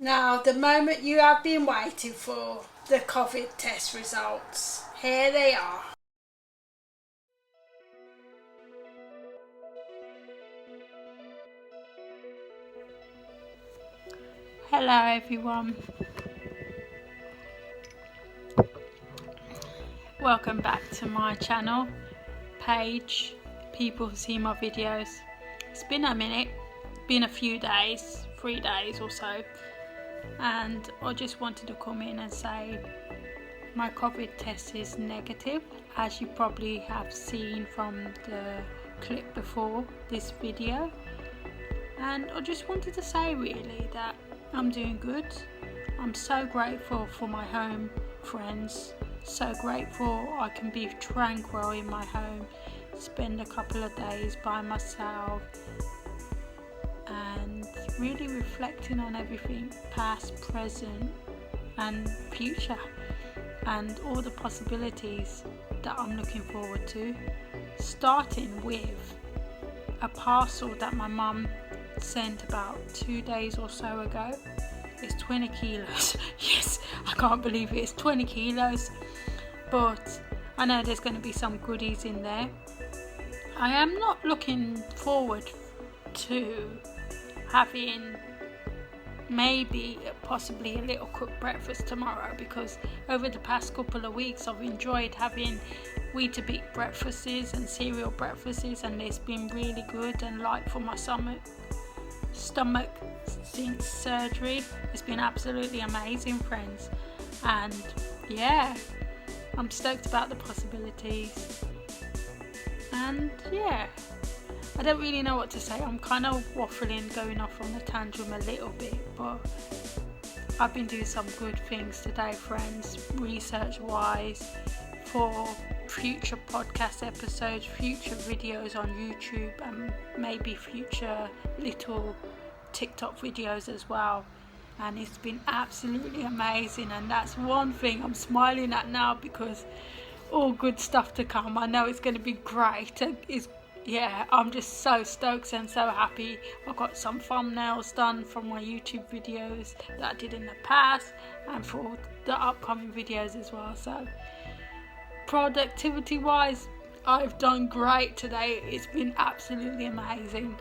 Now, the moment you have been waiting for, the Covid test results. Here they are. Hello everyone. Welcome back to my channel, page, people who see my videos. It's been a minute, been a few days, 3 days or so, and I just wanted to come in and say my Covid test is negative, as you probably have seen from the clip before this video. And I just wanted to say really that I'm doing good. I'm so grateful for my home friends, so grateful I can be tranquil in my home, spend a couple of days by myself and really reflecting on everything past, present and future, and all the possibilities that I'm looking forward to, starting with a parcel that my mum sent about 2 days or so ago. It's 20 kilos. Yes, I can't believe it. It's 20 kilos. But I know there's going to be some goodies in there. I am not looking forward to having maybe possibly a little cooked breakfast tomorrow, because over the past couple of weeks I've enjoyed having Weetabix breakfasts and cereal breakfasts, and it's been really good and light for my stomach since surgery. It's been absolutely amazing, friends, and yeah, I'm stoked about the possibilities. And yeah, I don't really know what to say. I'm kind of waffling, going off on a tantrum a little bit, but I've been doing some good things today, friends, research wise, for future podcast episodes, future videos on YouTube, and maybe future little TikTok videos as well. And it's been absolutely amazing, and that's one thing I'm smiling at now, because all good stuff to come. I know it's going to be great. I'm just so stoked and so happy. I've got some thumbnails done from my YouTube videos that I did in the past, and for the upcoming videos as well. So productivity wise, I've done great today. It's been absolutely amazing.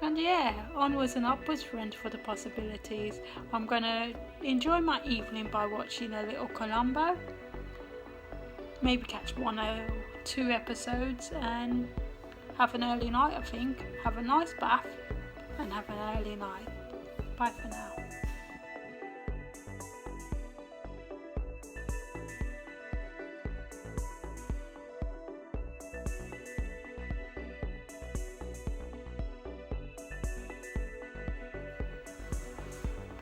And yeah, onwards and upwards, friends, for the possibilities. I'm gonna enjoy my evening by watching a little Columbo, maybe catch 1 or 2 episodes and have an early night. I think have a nice bath and have an early night. Bye for now.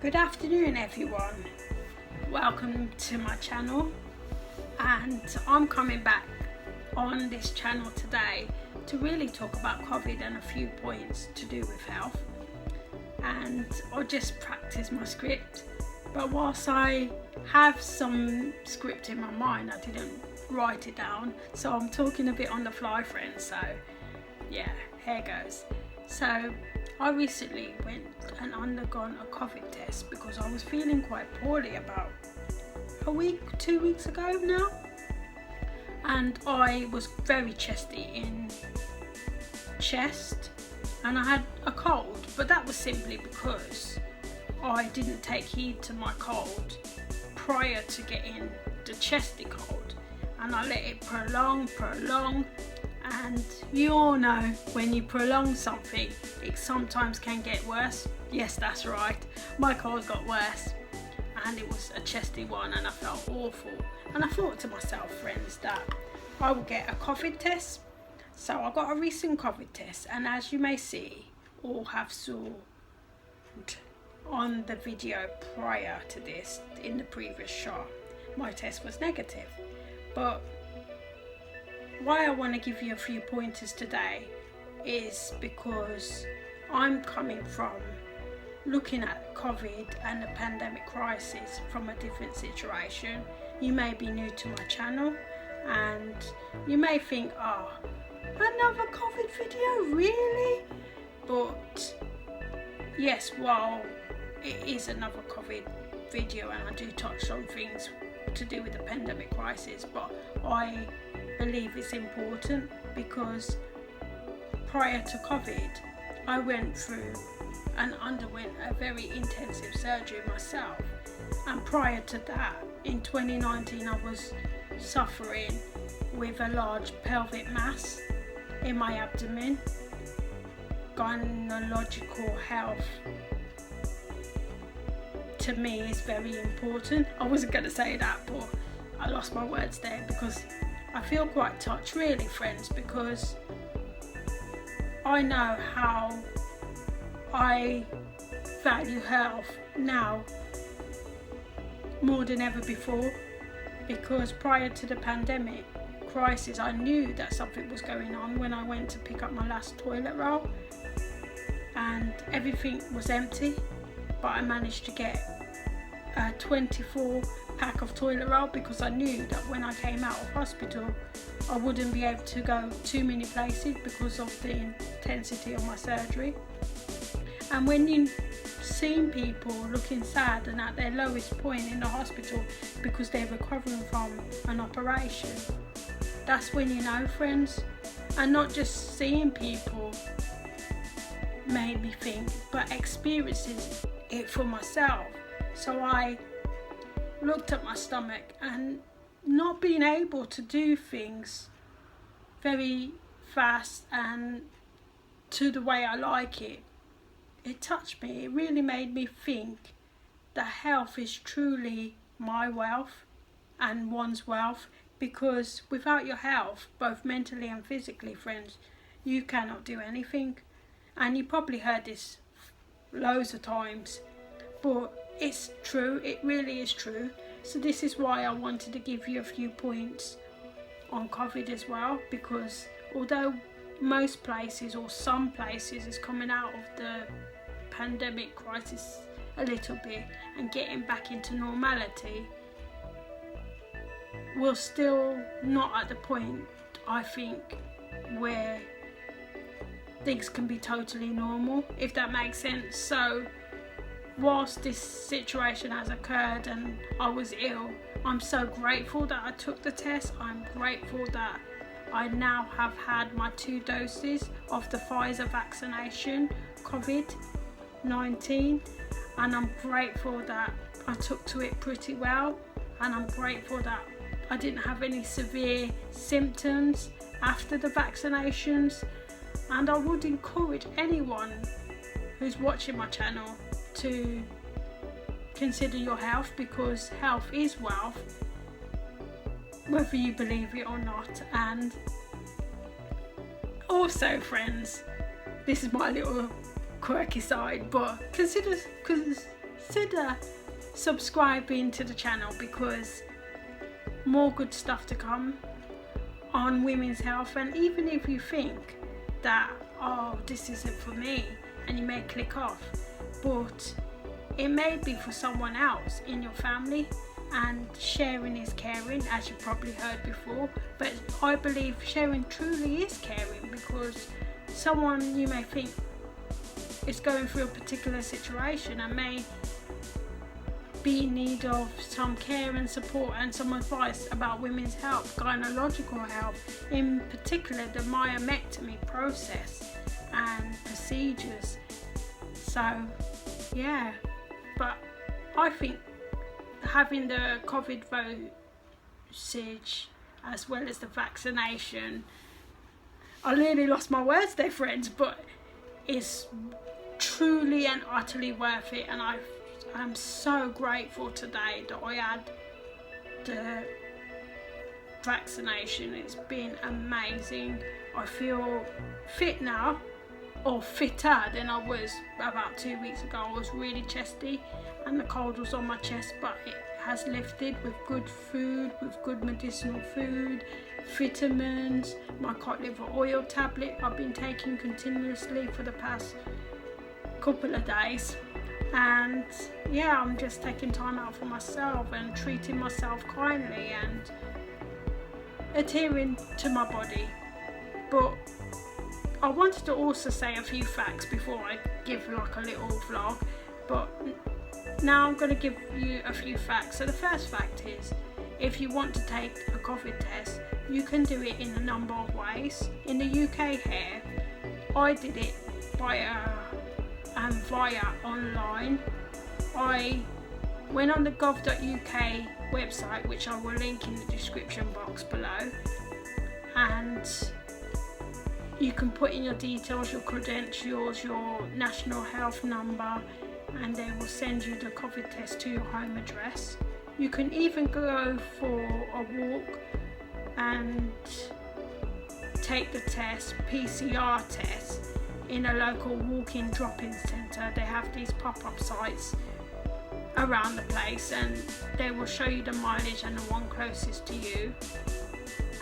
Good afternoon everyone, welcome to my channel, and I'm coming back on this channel today to really talk about Covid and a few points to do with health. And I'll just practice my script, but whilst I have some script in my mind, I didn't write it down, so I'm talking a bit on the fly, friends. So yeah, here goes. So I recently went and undergone a Covid test because I was feeling quite poorly about a week, 2 weeks ago now, and I was very chesty in chest and I had a cold, but that was simply because I didn't take heed to my cold prior to getting the chesty cold, and I let it prolong, and you all know when you prolong something it sometimes can get worse. Yes, that's right, my cold got worse and it was a chesty one and I felt awful, and I thought to myself, friends, that I will get a Covid test. So I got a recent Covid test, and as you may see or have saw on the video prior to this in the previous shot, my test was negative. But why I want to give you a few pointers today is because I'm coming from looking at COVID and the pandemic crisis from a different situation. You may be new to my channel and you may think, oh, another Covid video, really? But yes, while it is another Covid video, and I do touch on things to do with the pandemic crisis, but I believe it's important because prior to Covid I went through and underwent a very intensive surgery myself, and prior to that in 2019 I was suffering with a large pelvic mass in my abdomen. Gynaecological health to me is very important. I wasn't going to say that, but I lost my words there because I feel quite touched really, friends, because I know how I value health now more than ever before, because prior to the pandemic crisis I knew that something was going on when I went to pick up my last toilet roll and everything was empty, but I managed to get a 24 pack of toilet roll because I knew that when I came out of hospital I wouldn't be able to go too many places because of the intensity of my surgery. And when you've seen people looking sad and at their lowest point in the hospital because they're recovering from an operation, that's when you know, friends. And not just seeing people made me think, but experiencing it for myself. So I looked at my stomach, and not being able to do things very fast and to the way I like it, it touched me. It really made me think that health is truly my wealth and one's wealth, because without your health, both mentally and physically, friends, you cannot do anything. And you probably heard this loads of times, but it's true, it really is true. So this is why I wanted to give you a few points on Covid as well, because although most places or some places is coming out of the pandemic crisis a little bit and getting back into normality, we're still not at the point, I think, where things can be totally normal, if that makes sense. So whilst this situation has occurred and I was ill, I'm so grateful that I took the test. I'm grateful that I now have had my 2 doses of the Pfizer vaccination, Covid-19, and I'm grateful that I took to it pretty well, and I'm grateful that I didn't have any severe symptoms after the vaccinations. And I would encourage anyone who's watching my channel to consider your health, because health is wealth, whether you believe it or not. And also, friends, this is my little quirky side, but consider subscribing to the channel, because more good stuff to come on women's health. And even if you think that, oh, this isn't for me, and you may click off, but it may be for someone else in your family, and sharing is caring, as you probably heard before. But I believe sharing truly is caring, because someone you may think is going through a particular situation and may be in need of some care and support and some advice about women's health, gynaecological health, in particular the myomectomy process and procedures. So yeah, but I think having the Covid dosage as well as the vaccination, I nearly lost my words there, friends, but it's truly and utterly worth it. And I'm so grateful today that I had the vaccination. It's been amazing. I feel fit now, or fitter than I was about 2 weeks ago. I was really chesty and the cold was on my chest, but it has lifted with good food, with good medicinal food, vitamins, my cod liver oil tablet I've been taking continuously for the past couple of days. And yeah, I'm just taking time out for myself and treating myself kindly and adhering to my body. But I wanted to also say a few facts before I give like a little vlog. But Now I'm going to give you a few facts. So the first fact is, if you want to take a COVID test, you can do it in a number of ways. In the UK here, I did it via online. I went on the gov.uk website, which I will link in the description box below, and you can put in your details, your credentials, your national health number, and they will send you the COVID test to your home address. You can even go for a walk and take the test, PCR test, in a local walk-in drop-in centre. They have these pop-up sites around the place, and they will show you the mileage and the one closest to you.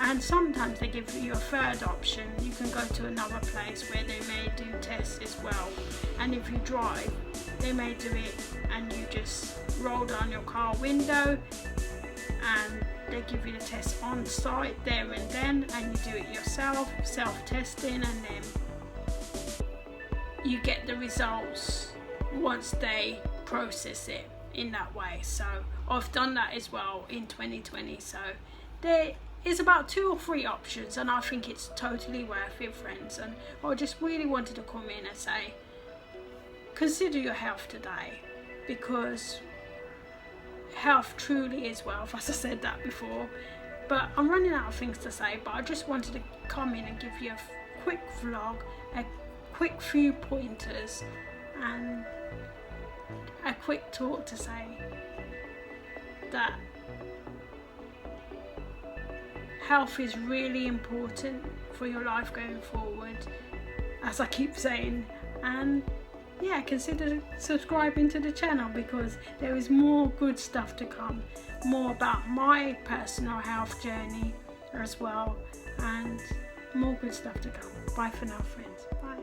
And sometimes they give you a third option. You can go to another place where they may do tests as well. And if you drive, they may do it and you just roll down your car window and they give you the test on site there and then, and you do it yourself, self-testing, and then you get the results once they process it in that way. So I've done that as well in 2020. So there is about 2 or 3 options, and I think it's totally worth it, friends. And I just really wanted to come in and say, consider your health today, because health truly is wealth, as I said that before. But I'm running out of things to say, but I just wanted to come in and give you a quick vlog, a quick few pointers, and a quick talk to say that health is really important for your life going forward, as I keep saying. And yeah, consider subscribing to the channel, because there is more good stuff to come, more about my personal health journey as well, and more good stuff to come. Bye for now, friends. Bye.